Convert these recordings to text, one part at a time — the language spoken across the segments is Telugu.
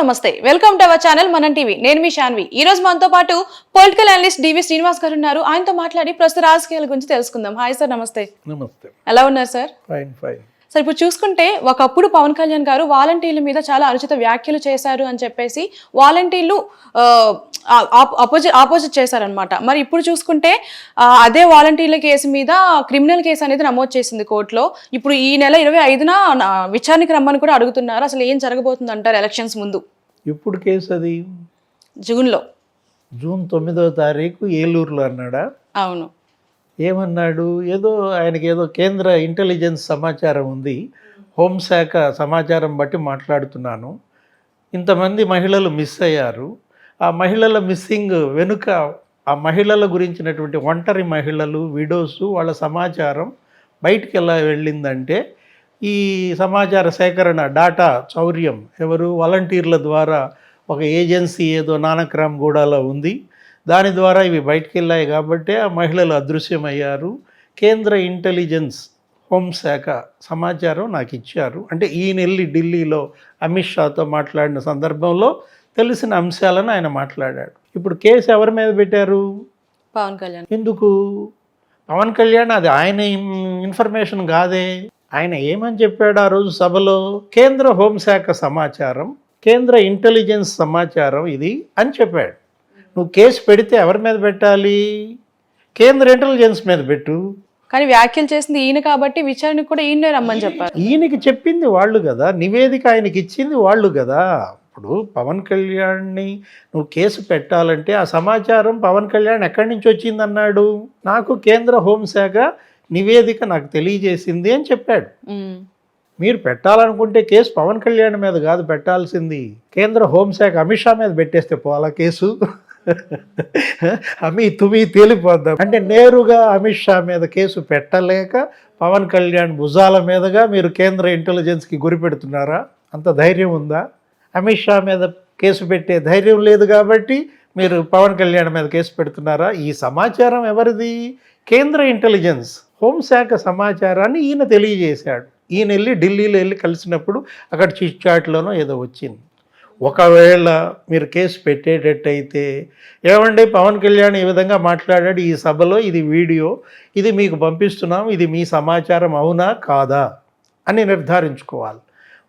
నమస్తే వెల్కమ్ టు అవర్ ఛానల్ మనం టీవీ నేను మీ శాన్వి ఈ రోజు మనతో పాటు పొలిటికల్ అనలిస్ట్ డివి శ్రీనివాస్ గారు ఉన్నారు ఆయనతో మాట్లాడి ప్రస్తుత రాజకీయాల గురించి తెలుసుకుందాం హాయ్ సార్ నమస్తే నమస్తే ఎలా ఉన్నారు సార్ ఫైన్ ఫైన్ సార్ ఇప్పుడు చూసుకుంటే ఒకప్పుడు పవన్ కళ్యాణ్ గారు వాలంటీర్ల మీద చాలా అనుచిత వ్యాఖ్యలు చేశారు అని చెప్పేసి వాలంటీర్లు ఆపోజిట్ చేశారనమాట మరి ఇప్పుడు చూసుకుంటే అదే వాలంటీర్ల కేసు మీద క్రిమినల్ కేసు అనేది నమోదు చేసింది కోర్టులో ఇప్పుడు ఈ నెల 25న విచారణకి రమ్మని కూడా అడుగుతున్నారు అసలు ఏం జరగబోతుంది అంటారు ఎలక్షన్స్ ముందు ఇప్పుడు కేసు అది జూన్ 9వ తారీఖు ఏలూరులో అన్నాడా అవును ఏమన్నాడు ఆయనకి ఏదో కేంద్ర ఇంటెలిజెన్స్ సమాచారం ఉంది హోంశాఖ సమాచారం బట్టి మాట్లాడుతున్నాను ఇంతమంది మహిళలు మిస్ అయ్యారు ఆ మహిళల మిస్సింగ్ వెనుక ఆ మహిళల గురించినటువంటి ఒంటరి మహిళలు విడోస్ వాళ్ళ సమాచారం బయటికి ఎలా వెళ్ళిందంటే ఈ సమాచార సేకరణ డాటా చౌర్యం ఎవరు వాలంటీర్ల ద్వారా ఒక ఏజెన్సీ ఏదో నానక్రామ్ గూడాలో ఉంది దాని ద్వారా ఇవి బయటికి వెళ్ళాయి కాబట్టి ఆ మహిళలు అదృశ్యమయ్యారు కేంద్ర ఇంటెలిజెన్స్ హోంశాఖ సమాచారం నాకు ఇచ్చారు అంటే ఈయన వెళ్ళి ఢిల్లీలో అమిత్ షాతో మాట్లాడిన సందర్భంలో తెలిసిన అంశాలను ఆయన మాట్లాడాడు ఇప్పుడు కేసు ఎవరి మీద పెట్టారు పవన్ కళ్యాణ్ ఎందుకు పవన్ కళ్యాణ్ అది ఆయన ఇన్ఫర్మేషన్ కాదే ఆయన ఏమని చెప్పాడు ఆ రోజు సభలో కేంద్ర హోంశాఖ సమాచారం కేంద్ర ఇంటెలిజెన్స్ సమాచారం ఇది అని చెప్పాడు నువ్వు కేసు పెడితే ఎవరి మీద పెట్టాలి కేంద్ర ఇంటెలిజెన్స్ మీద పెట్టు కానీ వ్యాఖ్యలు చేసింది ఈయన కాబట్టి విచారణకు కూడా ఈయనే రమ్మని చెప్పారు ఈయనకి చెప్పింది వాళ్ళు కదా నివేదిక ఆయనకి ఇచ్చింది వాళ్ళు కదా ఇప్పుడు పవన్ కళ్యాణ్ని నువ్వు కేసు పెట్టాలంటే ఆ సమాచారం పవన్ కళ్యాణ్ ఎక్కడి నుంచి వచ్చిందన్నాడు నాకు కేంద్ర హోంశాఖ నివేదిక నాకు తెలియజేసింది అని చెప్పాడు మీరు పెట్టాలనుకుంటే కేసు పవన్ కళ్యాణ్ మీద కాదు పెట్టాల్సింది కేంద్ర హోంశాఖ అమిత్ షా మీద పెట్టేస్తే పోవాలా కేసు తుమి తేలిపోద్దాం అంటే నేరుగా అమిత్ షా మీద కేసు పెట్టలేక పవన్ కళ్యాణ్ భుజాల మీదుగా మీరు కేంద్ర ఇంటెలిజెన్స్కి గురి పెడుతున్నారా అంత ధైర్యం ఉందా అమిత్ షా మీద కేసు పెట్టే ధైర్యం లేదు కాబట్టి మీరు పవన్ కళ్యాణ్ మీద కేసు పెడుతున్నారా ఈ సమాచారం ఎవరిది కేంద్ర ఇంటెలిజెన్స్ హోంశాఖ సమాచారాన్ని ఈయన తెలియజేశాడు ఈయన వెళ్ళి ఢిల్లీలో వెళ్ళి కలిసినప్పుడు అక్కడ చిట్చాట్లోనో ఏదో వచ్చింది ఒకవేళ మీరు కేసు పెట్టేటట్టయితే ఏమండి పవన్ కళ్యాణ్ ఈ విధంగా మాట్లాడాడు ఈ సభలో ఇది వీడియో ఇది మీకు పంపిస్తున్నాం ఇది మీ సమాచారం అవునా కాదా అని నిర్ధారించుకోవాలి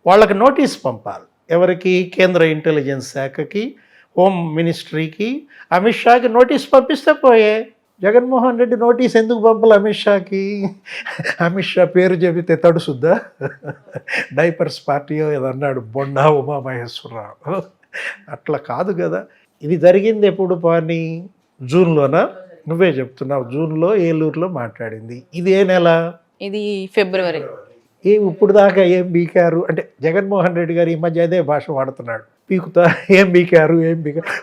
వాళ్ళకి నోటీస్ పంపాలి ఎవరికి కేంద్ర ఇంటెలిజెన్స్ శాఖకి హోమ్ మినిస్ట్రీకి అమిత్ షాకి నోటీస్ పంపిస్తే పోయే జగన్మోహన్ రెడ్డి నోటీస్ ఎందుకు పంపాలి అమిత్ షాకి అమిత్ షా పేరు చెబితే తడుసుద్దా డైపర్స్ పార్టీయో ఏదన్నాడు బొండా ఉమామహేశ్వరరావు అట్లా కాదు కదా ఇది జరిగింది ఎప్పుడు పని జూన్లోనా నువ్వే చెప్తున్నావు జూన్లో ఏలూరులో మాట్లాడింది ఇది ఏ నెల ఇది ఫిబ్రవరి ఇప్పుడు దాకా ఏం బీకారు అంటే జగన్మోహన్ రెడ్డి గారు ఈ మధ్య అదే భాష వాడుతున్నాడు పీకుతా ఏం బీకారు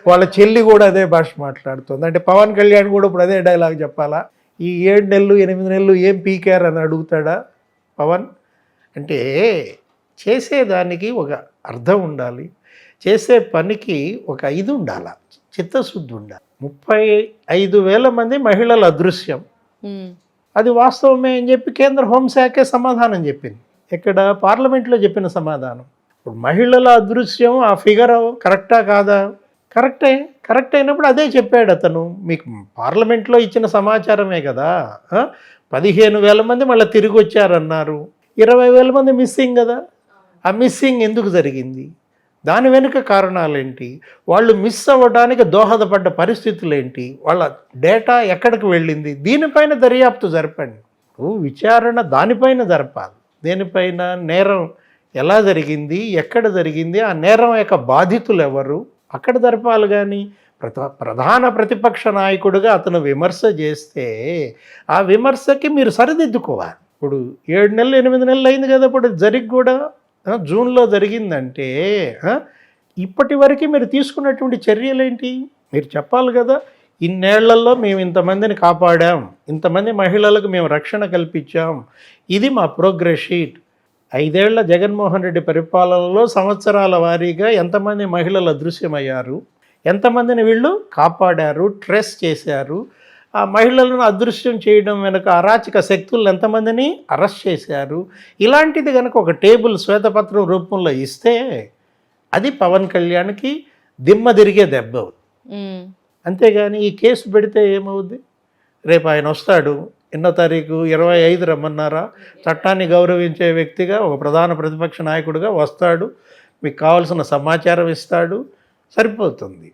వాళ్ళ చెల్లి కూడా అదే భాష మాట్లాడుతుంది అంటే పవన్ కళ్యాణ్ కూడా ఇప్పుడు అదే డైలాగ్ చెప్పాలా ఈ 7 నెలలు 8 నెలలు ఏం పీకారు అని అడుగుతాడా పవన్ అంటే చేసేదానికి ఒక అర్థం ఉండాలి చేసే పనికి ఒక ఇది ఉండాలి చిత్తశుద్ధి ఉండాలి 35,000 మంది మహిళల అదృశ్యం అది వాస్తవమే అని చెప్పి కేంద్ర హోంశాఖే సమాధానం చెప్పింది ఇక్కడ పార్లమెంట్లో చెప్పిన సమాధానం ఇప్పుడు మహిళల అదృశ్యం ఆ ఫిగర్ కరెక్టా కాదా కరెక్ట్ అయినప్పుడు అదే చెప్పాడు అతను మీకు పార్లమెంట్లో ఇచ్చిన సమాచారమే కదా 15,000 మంది మళ్ళీ తిరిగి వచ్చారన్నారు 20,000 మంది మిస్సింగ్ కదా ఆ మిస్సింగ్ ఎందుకు జరిగింది దాని వెనుక కారణాలేంటి వాళ్ళు మిస్ అవ్వడానికి దోహదపడ్డ పరిస్థితులు ఏంటి వాళ్ళ డేటా ఎక్కడికి వెళ్ళింది దీనిపైన దర్యాప్తు జరపండి విచారణ దానిపైన జరపాలి దేనిపైన నేరం ఎలా జరిగింది ఎక్కడ జరిగింది ఆ నేరం యొక్క బాధితులు ఎవరు అక్కడ జరపాలి కానీ ప్రధాన ప్రతిపక్ష నాయకుడిగా అతను విమర్శ చేస్తే ఆ విమర్శకి మీరు సరిదిద్దుకోవాలి ఇప్పుడు 7 నెలలు 8 నెలలు అయింది కదా ఇప్పుడు జరిగి కూడా జూన్లో జరిగిందంటే ఇప్పటి వరకు మీరు తీసుకున్నటువంటి చర్యలేంటి మీరు చెప్పాలి కదా ఇన్నేళ్లలో మేము ఇంతమందిని కాపాడాం ఇంతమంది మహిళలకు మేము రక్షణ కల్పించాం ఇది మా ప్రోగ్రెస్ షీట్ 5 ఏళ్ల జగన్మోహన్ రెడ్డి పరిపాలనలో సంవత్సరాల వారీగా ఎంతమంది మహిళలు అదృశ్యమయ్యారు ఎంతమందిని వీళ్ళు కాపాడారు ట్రేస్ చేశారు ఆ మహిళలను అదృశ్యం చేయడం వెనుక అరాచక శక్తులను ఎంతమందిని అరెస్ట్ చేశారు ఇలాంటిది కనుక ఒక టేబుల్ శ్వేతపత్రం రూపంలో ఇస్తే అది పవన్ కళ్యాణ్కి దిమ్మ తిరిగే దెబ్బ అవుతుంది. ఉమ్. అంతేగాని ఈ కేసు పెడితే ఏమవుద్ది? రేపు ఆయన వస్తాడు, ఎన్నో తారీఖు 25 రమ్మన్నారా, చట్టాన్ని గౌరవించే వ్యక్తిగా ఒక ప్రధాన ప్రతిపక్ష నాయకుడిగా వస్తాడు, మీకు కావాల్సిన సమాచారం ఇస్తాడు, సరిపోతుంది.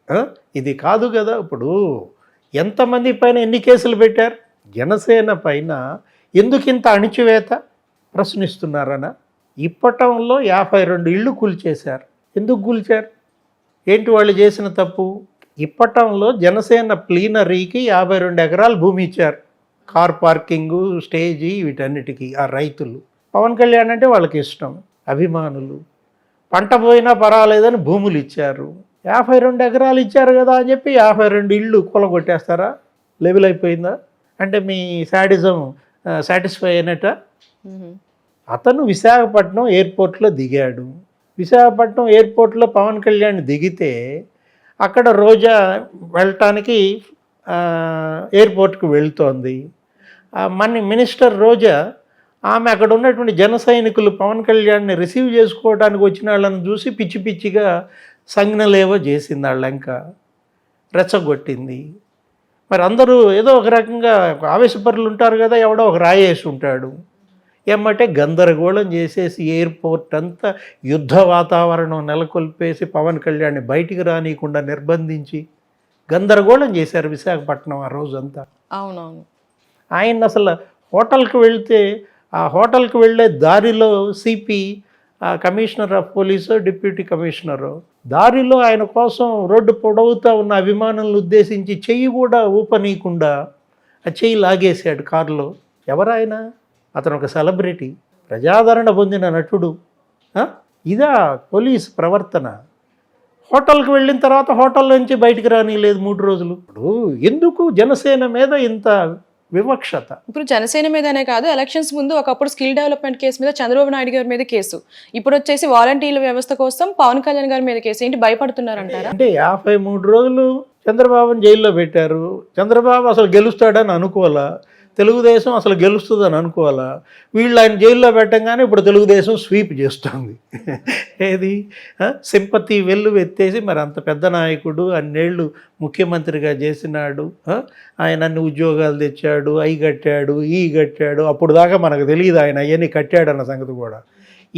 ఇది కాదు కదా. ఇప్పుడు ఎంతమంది పైన ఎన్ని కేసులు పెట్టారు? జనసేన పైన ఎందుకు ఇంత అణిచివేత ప్రశ్నిస్తున్నారనా? ఇప్పటంలో 52 ఇళ్ళు కూల్చేశారు. ఎందుకు కూల్చారు? ఏంటి వాళ్ళు చేసిన తప్పు? ఇప్పటంలో జనసేన ప్లీనరీకి 52 ఎకరాలు భూమి ఇచ్చారు, కార్ పార్కింగు, స్టేజీ, వీటన్నిటికీ ఆ రైతులు. పవన్ కళ్యాణ్ అంటే వాళ్ళకి ఇష్టం, అభిమానులు. పంట పోయినా పర్వాలేదని భూములు ఇచ్చారు. 52 ఎకరాలు ఇచ్చారు కదా అని చెప్పి 52 ఇళ్ళు కూలగొట్టేస్తారా? లెవెల్ అయిపోయిందా? అంటే మీ శాడిజం సాటిస్ఫై అయినట్ట? ఉమ్. అతను విశాఖపట్నం ఎయిర్పోర్ట్లో దిగాడు. విశాఖపట్నం ఎయిర్పోర్ట్లో పవన్ కళ్యాణ్ దిగితే అక్కడ రోజా వెళ్ళటానికి ఎయిర్పోర్ట్కి వెళ్తోంది. మన మినిస్టర్ రోజా, ఆమె అక్కడ ఉన్నటువంటి జన సైనికులు పవన్ కళ్యాణ్ని రిసీవ్ చేసుకోవడానికి వచ్చిన వాళ్ళని చూసి పిచ్చి పిచ్చిగా సంజ్ఞలేవో చేసింది, వాళ్ళంక రెచ్చగొట్టింది. మరి అందరూ ఏదో ఒక రకంగా ఆవేశపరులు ఉంటారు కదా, ఎవడో ఒక రాయేసి ఉంటాడు. ఏమంటే గందరగోళం చేసేసి ఎయిర్పోర్ట్ అంతా యుద్ధ వాతావరణం నెలకొల్పేసి పవన్ కళ్యాణ్ని బయటికి రానియకుండా నిర్బంధించి గందరగోళం చేశారు విశాఖపట్నం ఆ రోజంతా. అవునవును. ఆయన అసలు హోటల్కి వెళ్తే ఆ హోటల్కి వెళ్ళే దారిలో CP, commissioner of police, deputy commissioner, దారిలో ఆయన కోసం రోడ్డు పొడవుతా ఉన్న అభిమానులను ఉద్దేశించి చెయ్యి కూడా ఊపనీయకుండా ఆ చెయ్యి లాగేశాడు కారులో. ఎవరాయన? అతను ఒక సెలబ్రిటీ, ప్రజాదరణ పొందిన నటుడు. ఇదా పోలీస్ ప్రవర్తన? హోటల్కి వెళ్ళిన తర్వాత హోటల్ నుంచి బయటికి రానిలేదు 3 రోజులు. ఇప్పుడు ఎందుకు జనసేన మీద ఇంత వివక్షత? ఇప్పుడు జనసేన మీదనే కాదు, ఎలక్షన్స్ ముందు ఒకప్పుడు స్కిల్ డెవలప్మెంట్ కేసు మీద చంద్రబాబు నాయుడు గారి మీద కేసు, ఇప్పుడు వచ్చేసి వాలంటీర్ల వ్యవస్థ కోసం పవన్ కళ్యాణ్ గారి మీద కేసు. ఏంటి భయపడుతున్నారంటారా? అంటే 53 రోజులు చంద్రబాబుని జైల్లో పెట్టారు. చంద్రబాబు అసలు గెలుస్తాడని అనుకోవాలా, తెలుగుదేశం అసలు గెలుస్తుందని అనుకోవాలా? వీళ్ళు ఆయన జైల్లో పెట్టంగానే ఇప్పుడు తెలుగుదేశం స్వీప్ చేస్తుంది. ఏది సింపతి వెళ్ళు ఎత్తేసి, మరి అంత పెద్ద నాయకుడు, అన్నేళ్ళు ముఖ్యమంత్రిగా చేసినాడు, ఆయన అన్ని ఉద్యోగాలు తెచ్చాడు, అవి కట్టాడు, ఈ కట్టాడు. అప్పుడు దాకా మనకు తెలియదు ఆయన అవన్నీ కట్టాడన్న సంగతి కూడా.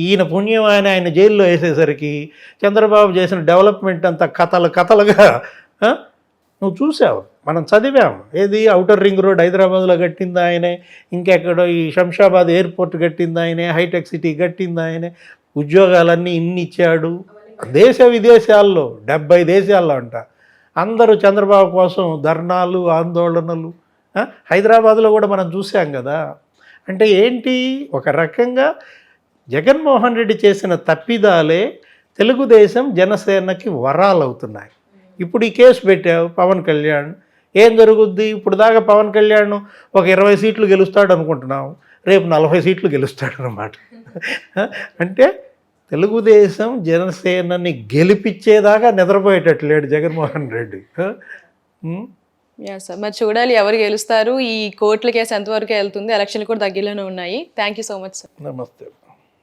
ఈయన పుణ్యం ఆయన జైల్లో వేసేసరికి చంద్రబాబు చేసిన డెవలప్మెంట్ అంతా కథలుగా నువ్వు చూసావు, మనం చదివాం. ఏది ఔటర్ రింగ్ రోడ్ హైదరాబాద్లో కట్టింది ఆయనే, ఇంకెక్కడో ఈ శంషాబాద్ ఎయిర్పోర్ట్ కట్టింది ఆయనే, హైటెక్ సిటీ కట్టింది ఆయనే, ఉద్యోగాలన్నీ ఇన్ని ఇచ్చాడు. దేశ విదేశాల్లో 70 దేశాల్లో అంట అందరూ చంద్రబాబు కోసం ధర్నాలు, ఆందోళనలు. హైదరాబాద్లో కూడా మనం చూసాం కదా. అంటే ఏంటి, ఒక రకంగా జగన్మోహన్ రెడ్డి చేసిన తప్పిదాలే తెలుగుదేశం జనసేనకి వరాలు అవుతున్నాయి. ఇప్పుడు ఈ కేసు పెట్టావు పవన్ కళ్యాణ్, ఏం జరుగుద్ది? ఇప్పుడు దాకా పవన్ కళ్యాణ్ ఒక 20 సీట్లు గెలుస్తాడు అనుకుంటున్నాం, రేపు 40 సీట్లు గెలుస్తాడు అన్నమాట. అంటే తెలుగుదేశం జనసేనని గెలిపించేదాకా నిద్రపోయేటట్లేడు జగన్మోహన్ రెడ్డి. సార్, మరి చూడాలి ఎవరు గెలుస్తారు. ఈ కోర్టుల కేసు ఎంతవరకు వెళ్తుంది, ఎలక్షన్లు కూడా దగ్గరలోనే ఉన్నాయి. Thank you so much sir. నమస్తే.